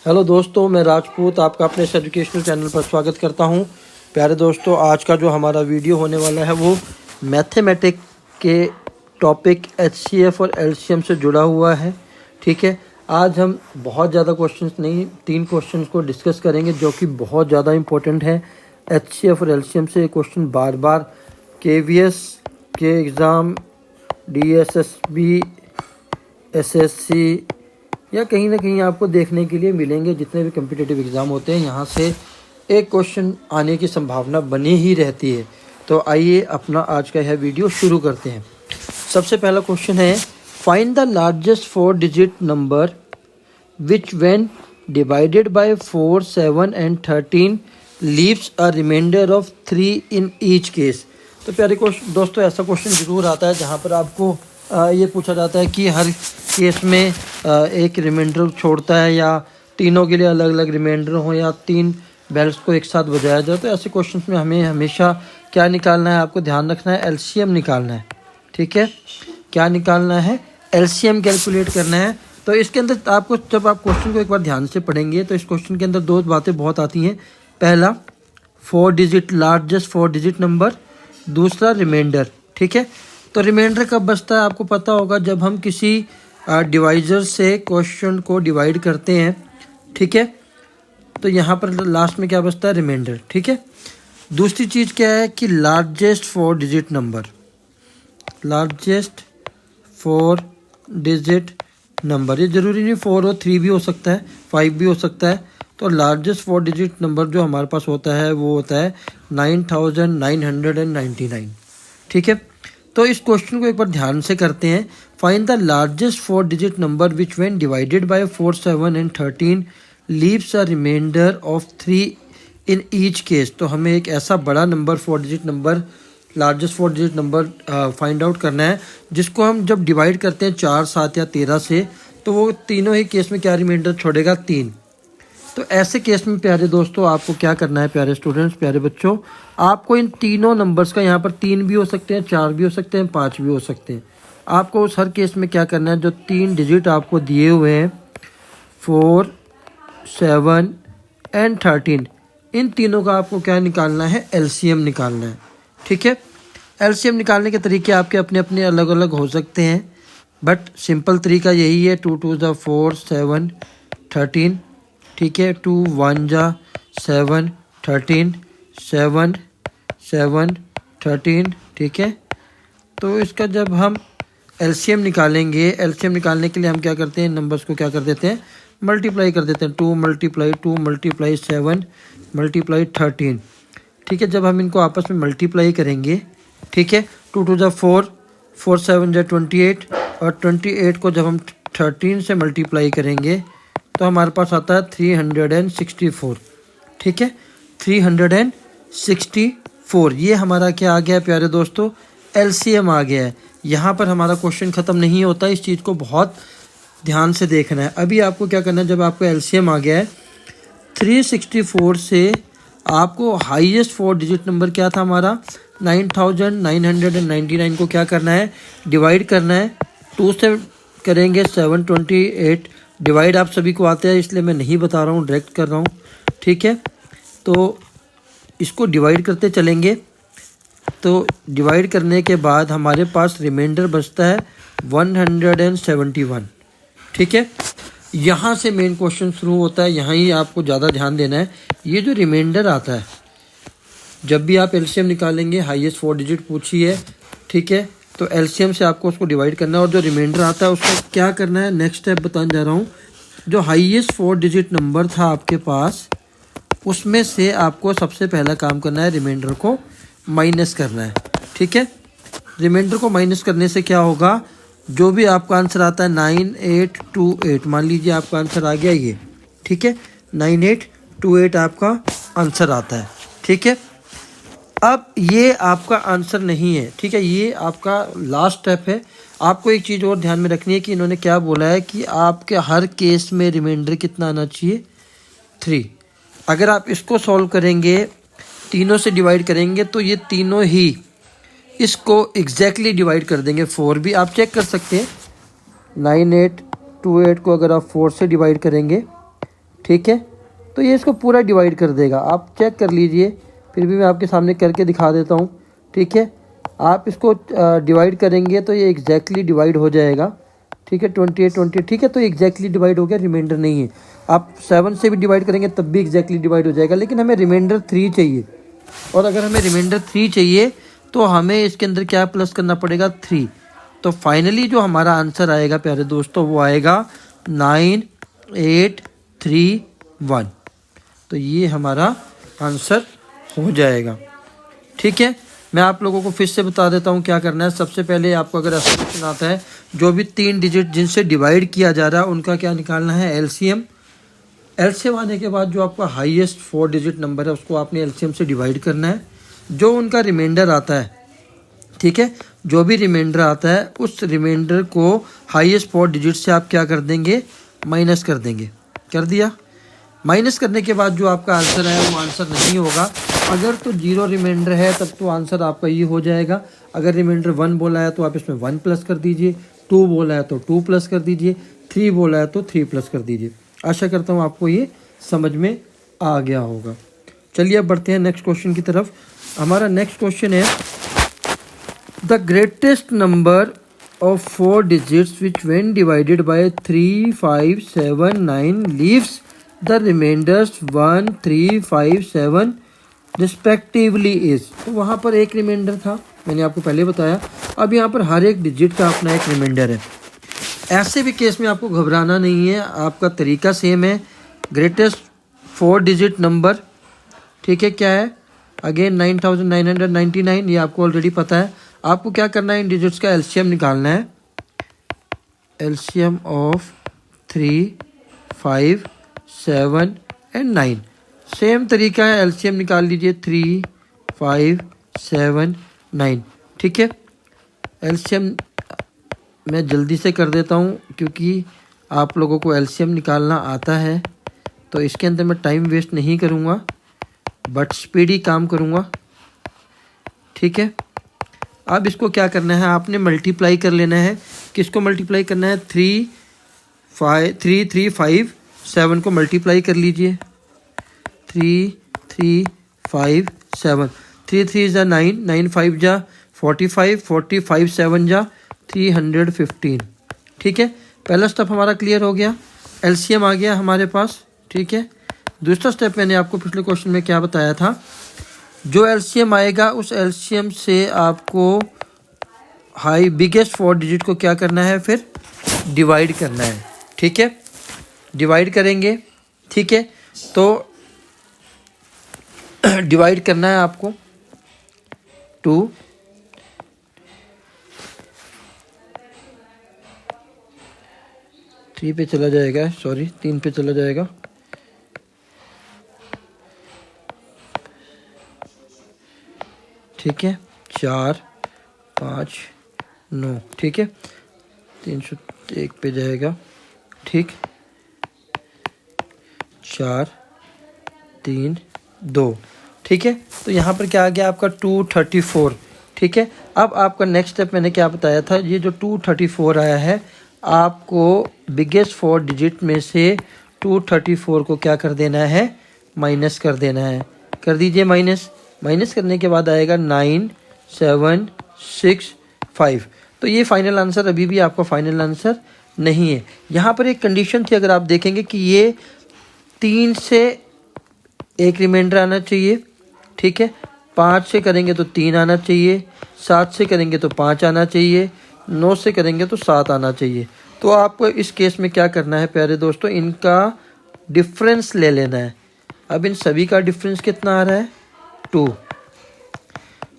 Hello दोस्तों, मैं राजपूत आपका अपने इस एजुकेशनल चैनल पर स्वागत करता हूं। प्यारे दोस्तों, आज का जो हमारा वीडियो होने वाला है वो मैथमेटिक के टॉपिक एचसीएफ और एलसीएम से जुड़ा हुआ है। ठीक है, आज हम बहुत ज़्यादा क्वेश्चंस नहीं, 3 क्वेश्चंस को डिस्कस करेंगे जो कि बहुत ज़्यादा इंपॉर्टेंट है। एचसीएफ और एलसीएम से क्वेश्चन बार बार केवीएस के एग्ज़ाम, डीएसएसबी, एसएससी या कहीं ना कहीं आपको देखने के लिए मिलेंगे। जितने भी कम्पिटिटिव एग्ज़ाम होते हैं यहाँ से एक क्वेश्चन आने की संभावना बनी ही रहती है। तो आइए अपना आज का यह वीडियो शुरू करते हैं। सबसे पहला क्वेश्चन है, find the largest 4 digit number which when divided by 4, 7 and 13 leaves a remainder of 3 in each case. तो प्यारे दोस्तों, ऐसा क्वेश्चन ज़रूर आता है जहाँ पर आपको ये पूछा जाता है कि हर केस में एक रिमाइंडर छोड़ता है या तीनों के लिए अलग अलग रिमाइंडर हो या 3 बेल्स को एक साथ बजाया जाए। तो ऐसे क्वेश्चंस में हमें हमेशा क्या निकालना है, आपको ध्यान रखना है, एलसीएम निकालना है। ठीक है, क्या निकालना है? एलसीएम कैलकुलेट करना है। तो इसके अंदर आपको, जब आप क्वेश्चन को एक बार ध्यान से पढ़ेंगे तो इस क्वेश्चन के अंदर 2 बातें बहुत आती हैं। पहला 4 डिजिट, लार्जेस्ट 4 डिजिट नंबर, दूसरा रिमाइंडर। ठीक है, तो रिमाइंडर कब बचता है आपको पता होगा, जब हम किसी डिवाइजर से क्वेश्चन को डिवाइड करते हैं। ठीक है, तो यहाँ पर लास्ट में क्या बचता है? रिमाइंडर। ठीक है, दूसरी चीज़ क्या है कि largest 4 digit number, largest 4 digit number, ये ज़रूरी नहीं 4 और 3 भी हो सकता है, 5 भी हो सकता है। तो लार्जेस्ट 4 डिजिट नंबर जो हमारे पास होता है वो होता है 9999। ठीक है, तो इस क्वेश्चन को एक बार ध्यान से करते हैं। Find the largest 4 digit number which when divided by 4, 7 and 13 leaves a remainder of 3 in each case. तो हमें एक ऐसा बड़ा number 4 digit number, largest 4 digit number find out करना है जिसको हम जब डिवाइड करते हैं 4, 7 या 13 से, तो वो तीनों ही केस में क्या रिमाइंडर छोड़ेगा? 3। तो ऐसे केस में प्यारे दोस्तों आपको क्या करना है, प्यारे स्टूडेंट्स, प्यारे बच्चों, आपको इन तीनों नंबर्स का, यहाँ पर 3 भी हो सकते हैं, 4 भी हो सकते हैं, 5 भी हो सकते हैं, आपको उस हर केस में क्या करना है, जो 3 डिजिट आपको दिए हुए हैं 4, 7 एंड 13, इन तीनों का आपको क्या निकालना है? एलसीएम निकालना है। ठीक है, एलसीएम निकालने के तरीके आपके अपने अपने अलग अलग हो सकते हैं, बट सिंपल तरीका यही है। 2 2 ज़ा 4, 7 13। ठीक है, 2 1 ज़ा 7 13, 7 7 13। ठीक है, तो इसका जब हम एलसीएम निकालेंगे, एलसीएम निकालने के लिए हम क्या करते हैं, नंबर्स को क्या कर देते हैं? मल्टीप्लाई कर देते हैं। 2 मल्टीप्लाई 2 मल्टीप्लाई 7 मल्टीप्लाई 13। ठीक है, जब हम इनको आपस में मल्टीप्लाई करेंगे, ठीक है, 2 2 ज़ा 4, 4 7 ज़ा 28, और 28 को जब हम 13 से मल्टीप्लाई करेंगे तो हमारे पास आता है 364। ठीक है, 364, ये हमारा क्या आ गया है प्यारे दोस्तों? एलसीएम आ गया है। यहाँ पर हमारा क्वेश्चन ख़त्म नहीं होता, इस चीज़ को बहुत ध्यान से देखना है। अभी आपको क्या करना है, जब आपको एलसीएम आ गया है 364 से आपको हाईएस्ट 4 डिजिट नंबर क्या था हमारा? 9999 को क्या करना है? डिवाइड करना है। 2 से करेंगे 728, डिवाइड आप सभी को आते हैं इसलिए मैं नहीं बता रहा हूँ, डायरेक्ट कर रहा हूँ। ठीक है, तो इसको डिवाइड करते चलेंगे, तो डिवाइड करने के बाद हमारे पास रिमाइंडर बचता है 171। ठीक है, यहाँ से मेन क्वेश्चन शुरू होता है, यहाँ ही आपको ज़्यादा ध्यान देना है। ये जो रिमाइंडर आता है, जब भी आप एलसीएम निकालेंगे, हाईएस्ट 4 डिजिट पूछी है, ठीक है, तो एलसीएम से आपको उसको डिवाइड करना है और जो रिमाइंडर आता है उसको क्या करना है, नेक्स्ट स्टेप बताने जा रहा हूँ। जो हाईएस्ट 4 डिजिट नंबर था आपके पास, उसमें से आपको सबसे पहला काम करना है, रिमाइंडर को माइनस करना है। ठीक है, रिमाइंडर को माइनस करने से क्या होगा, जो भी आपका आंसर आता है 9828, मान लीजिए आपका आंसर आ गया ये। ठीक है, 9828 आपका आंसर आता है। ठीक है, अब ये आपका आंसर नहीं है। ठीक है, ये आपका लास्ट स्टेप है। आपको एक चीज़ और ध्यान में रखनी है कि इन्होंने क्या बोला है कि आपके हर केस में रिमाइंडर कितना आना चाहिए? 3। अगर आप इसको सॉल्व करेंगे, तीनों से डिवाइड करेंगे, तो ये तीनों ही इसको एग्जैक्टली डिवाइड कर देंगे। 4 भी आप चेक कर सकते हैं, 9828 को अगर आप 4 से डिवाइड करेंगे ठीक है। तो ये इसको पूरा डिवाइड कर देगा, आप चेक कर लीजिए, फिर भी मैं आपके सामने करके दिखा देता हूँ। ठीक है, आप इसको डिवाइड करेंगे तो ये एग्जैक्टली डिवाइड हो जाएगा। ठीक है, 28 ठीक है, तो एग्जैक्टली डिवाइड हो गया, रिमाइंडर नहीं है। आप 7 से भी डिवाइड करेंगे तब भी एग्जैक्टली डिवाइड हो जाएगा, लेकिन हमें रिमाइंडर 3 चाहिए। और अगर हमें रिमाइंडर 3 चाहिए तो हमें इसके अंदर क्या प्लस करना पड़ेगा, 3। तो फाइनली जो हमारा आंसर आएगा प्यारे दोस्तों वो आएगा 9831। तो ये हमारा आंसर हो जाएगा। ठीक है, मैं आप लोगों को फिर से बता देता हूँ क्या करना है। सबसे पहले आपको अगर ऐसा क्वेश्चन आता है, जो भी 3 डिजिट जिनसे डिवाइड किया जा रहा है उनका क्या निकालना है, एलसीएम। एलसीएम आने के बाद जो आपका हाईएस्ट 4 डिजिट नंबर है उसको आपने एलसीएम से डिवाइड करना है। जो उनका रिमाइंडर आता है, ठीक है, जो भी रिमाइंडर आता है उस रिमाइंडर को हाईएस्ट 4 डिजिट से आप क्या कर देंगे, माइनस कर देंगे। कर दिया। माइनस करने के बाद जो आपका आंसर है वो आंसर नहीं होगा। अगर तो 0 रिमाइंडर है तब तो आंसर आपका ये हो जाएगा। अगर रिमाइंडर 1 बोला है तो आप इसमें 1 प्लस कर दीजिए, 2 बोला है तो 2 प्लस कर दीजिए, 3 बोला है तो 3 प्लस कर दीजिए। आशा करता हूँ आपको ये समझ में आ गया होगा। चलिए अब बढ़ते हैं नेक्स्ट क्वेश्चन की तरफ। हमारा नेक्स्ट क्वेश्चन है, the greatest number of 4 digits which when divided by 3, 5, 7, 9 leaves the remainders 1, 3, 5, 7 respectively is. तो वहाँ पर एक रिमाइंडर था, मैंने आपको पहले बताया। अब यहाँ पर हर एक डिजिट का अपना एक रिमाइंडर है। ऐसे भी केस में आपको घबराना नहीं है, आपका तरीका सेम है। ग्रेटेस्ट 4 डिजिट नंबर, ठीक है, क्या है, अगेन 9999, ये आपको ऑलरेडी पता है। आपको क्या करना है, इन डिजिट्स का एलसीएम निकालना है। LCM of 3, 5, 7 and 9। सेम तरीका है, एलसीएम निकाल लीजिए 3, 5, 7, 9। ठीक है, एलसीएम मैं जल्दी से कर देता हूँ क्योंकि आप लोगों को एलसीएम निकालना आता है, तो इसके अंदर मैं टाइम वेस्ट नहीं करूँगा बट स्पीडी काम करूँगा। ठीक है, अब इसको क्या करना है, आपने मल्टीप्लाई कर लेना है। किसको मल्टीप्लाई करना है, 3, 5, 7 को मल्टीप्लाई कर लीजिए। 3, 3, 5, 7, 3 3 जा 9, 9 5 जा 45, 45 7 जा 315। ठीक है, पहला स्टेप हमारा क्लियर हो गया, एलसीएम आ गया हमारे पास। ठीक है, दूसरा स्टेप मैंने आपको पिछले क्वेश्चन में क्या बताया था, जो एलसीएम आएगा उस एलसीएम से आपको बिगेस्ट 4 डिजिट को क्या करना है, फिर डिवाइड करना है। ठीक है, डिवाइड करेंगे। ठीक है, तो डिवाइड करना है आपको 2, 3 पे चला जाएगा, सॉरी 3 पे चला जाएगा। ठीक है, 4, 5, 9। ठीक है, 301 पे जाएगा। ठीक, 4, 3, 2। ठीक है, तो यहाँ पर क्या आ गया आपका 234। ठीक है, अब आपका नेक्स्ट स्टेप मैंने क्या बताया था, ये जो 234 आया है आपको बिगेस्ट 4 डिजिट में से 234 को क्या कर देना है, माइनस कर देना है। कर दीजिए माइनस। माइनस करने के बाद आएगा 9, 7, 6, 5। तो ये फाइनल आंसर अभी भी आपका फाइनल आंसर नहीं है। यहाँ पर एक कंडीशन थी, अगर आप देखेंगे कि ये 3 से एक रिमाइंडर आना चाहिए। ठीक है, 5 से करेंगे तो 3 आना चाहिए, 7 से करेंगे तो 5 आना चाहिए, 9 से करेंगे तो 7 आना चाहिए। तो आपको इस केस में क्या करना है प्यारे दोस्तों, इनका डिफरेंस ले लेना है। अब इन सभी का डिफरेंस कितना आ रहा है, 2।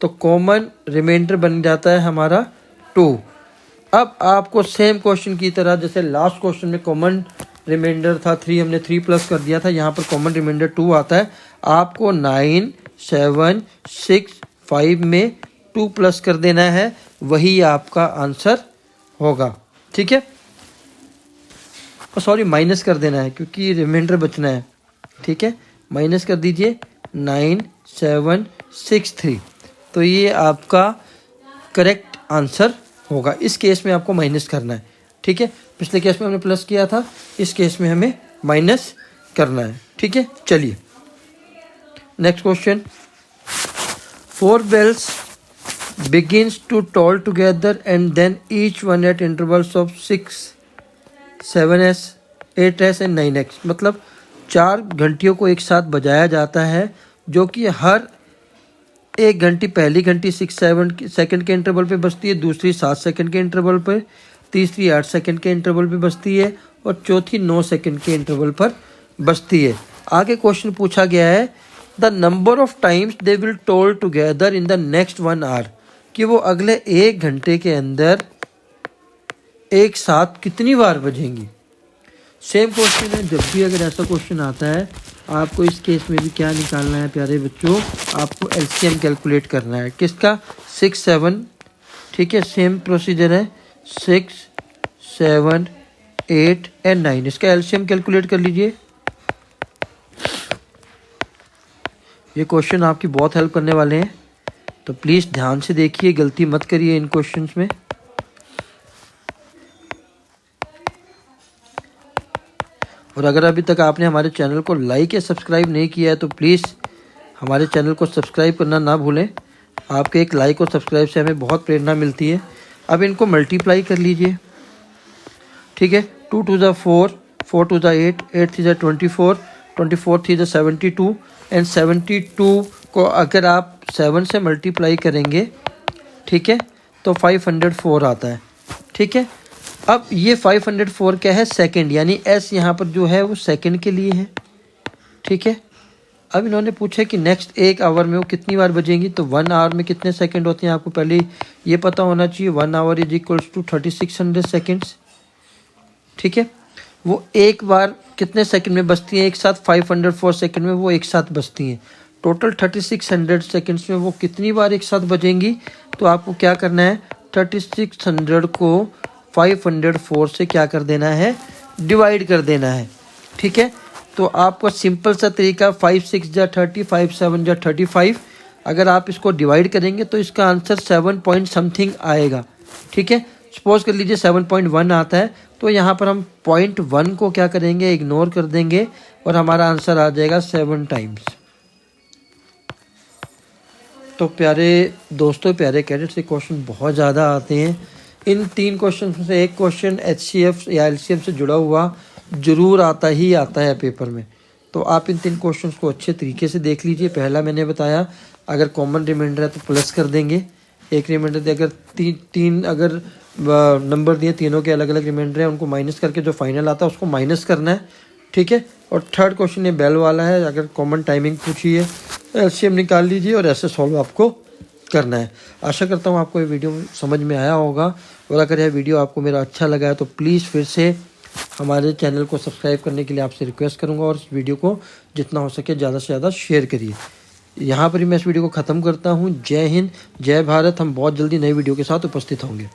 तो कॉमन रिमाइंडर बन जाता है हमारा 2। अब आपको सेम क्वेश्चन की तरह, जैसे लास्ट क्वेश्चन में कॉमन रिमाइंडर था 3, हमने 3 प्लस कर दिया था, यहाँ पर कॉमन रिमाइंडर 2 आता है। आपको 9, 7, 6, 5 में 2 प्लस कर देना है, वही आपका आंसर होगा। ठीक है, सॉरी माइनस कर देना है क्योंकि रिमाइंडर बचना है। ठीक है, माइनस कर दीजिए 9, 7, 6, 3। तो ये आपका करेक्ट आंसर होगा। इस केस में आपको माइनस करना है। ठीक है, पिछले केस में हमने प्लस किया था, इस केस में हमें माइनस करना है। ठीक है, चलिए next question. 4 bells begins to toll together and then each one at intervals of 6, 7s, 8s and 9x। मतलब 4 घंटियों को एक साथ बजाया जाता है जो कि हर 1 घंटी पहली घंटी 6-7 सेकंड के इंटरवल पे बजती है, दूसरी 7 सेकंड के इंटरवल पर, तीसरी 8 सेकंड के इंटरवल पे बजती है और चौथी 9 सेकंड के इंटरवल पर बजती है। आगे क्वेश्चन पूछा गया है the number of times they will toll together in the next 1 hour, कि वो अगले 1 घंटे के अंदर एक साथ कितनी बार बजेंगी। सेम क्वेश्चन है, जब भी अगर ऐसा क्वेश्चन आता है आपको इस केस में भी क्या निकालना है प्यारे बच्चों, आपको एलसीएम कैलकुलेट करना है। किसका? 6, 7। ठीक है, सेम प्रोसीजर है, 6, 7, 8 एंड 9। इसका एलसीएम कैलकुलेट कर लीजिए। ये क्वेश्चन आपकी बहुत हेल्प करने वाले हैं, तो प्लीज़ ध्यान से देखिए, गलती मत करिए इन क्वेश्चंस में। और अगर अभी तक आपने हमारे चैनल को लाइक या सब्सक्राइब नहीं किया है तो प्लीज़ हमारे चैनल को सब्सक्राइब करना ना भूलें। आपके एक लाइक और सब्सक्राइब से हमें बहुत प्रेरणा मिलती है। अब इनको मल्टीप्लाई कर लीजिए। ठीक है, 2 to the 4, 4 to the 8, 8 to the 24, 24 to the 72 and 72 को अगर आप 7 से मल्टीप्लाई करेंगे, ठीक है, तो 504 आता है। ठीक है, अब ये 504 क्या है? सेकंड, यानी एस यहाँ पर जो है वो सेकंड के लिए है। ठीक है, अब इन्होंने पूछा कि नेक्स्ट 1 आवर में वो कितनी बार बजेंगी, तो 1 आवर में कितने सेकंड होते हैं आपको पहले ये पता होना चाहिए। 1 hour is equals to 3600 seconds. ठीक है, वो एक बार कितने सेकंड में बजती हैं? एक साथ 504 सेकंड में वो एक साथ बजती हैं। टोटल 3600 सेकंड्स में वो कितनी बार एक साथ बजेंगी, तो आपको क्या करना है, 3600 को 504 से क्या कर देना है, डिवाइड कर देना है। ठीक है, तो आपका सिंपल सा तरीका 5 6 जा 30, 5 7 जा 35। अगर आप इसको डिवाइड करेंगे तो इसका आंसर 7 पॉइंट समथिंग आएगा। ठीक है, सपोज कर लीजिए 7.1 आता है, तो यहाँ पर हम 0.1 को क्या करेंगे, इग्नोर कर देंगे और हमारा आंसर आ जाएगा 7 टाइम्स। तो प्यारे दोस्तों, प्यारे कैडेट्स, ये क्वेश्चन बहुत ज़्यादा आते हैं। इन 3 क्वेश्चन में से एक क्वेश्चन एचसीएफ या एलसीएम से जुड़ा हुआ जरूर आता ही आता है पेपर में। तो आप इन 3 क्वेश्चंस को अच्छे तरीके से देख लीजिए। पहला मैंने बताया, अगर कॉमन रिमाइंडर है तो प्लस कर देंगे, एक रिमाइंडर दे, अगर तीन अगर नंबर दिए, तीनों के अलग अलग रिमाइंडर है, उनको माइनस करके जो फाइनल आता है उसको माइनस करना है। ठीक है, और थर्ड क्वेश्चन ये बेल वाला है, अगर कॉमन टाइमिंग पूछी है एलसीएम निकाल लीजिए और ऐसे सॉल्व आपको करना है। आशा करता हूँ आपको ये वीडियो समझ में आया होगा, और अगर यह वीडियो आपको मेरा अच्छा लगा है तो प्लीज़ फिर से हमारे चैनल को सब्सक्राइब करने के लिए आपसे रिक्वेस्ट करूंगा, और इस वीडियो को जितना हो सके ज़्यादा से ज़्यादा शेयर करिए। यहाँ पर ही मैं इस वीडियो को ख़त्म करता हूँ। जय हिंद, जय भारत। हम बहुत जल्दी नई वीडियो के साथ उपस्थित होंगे।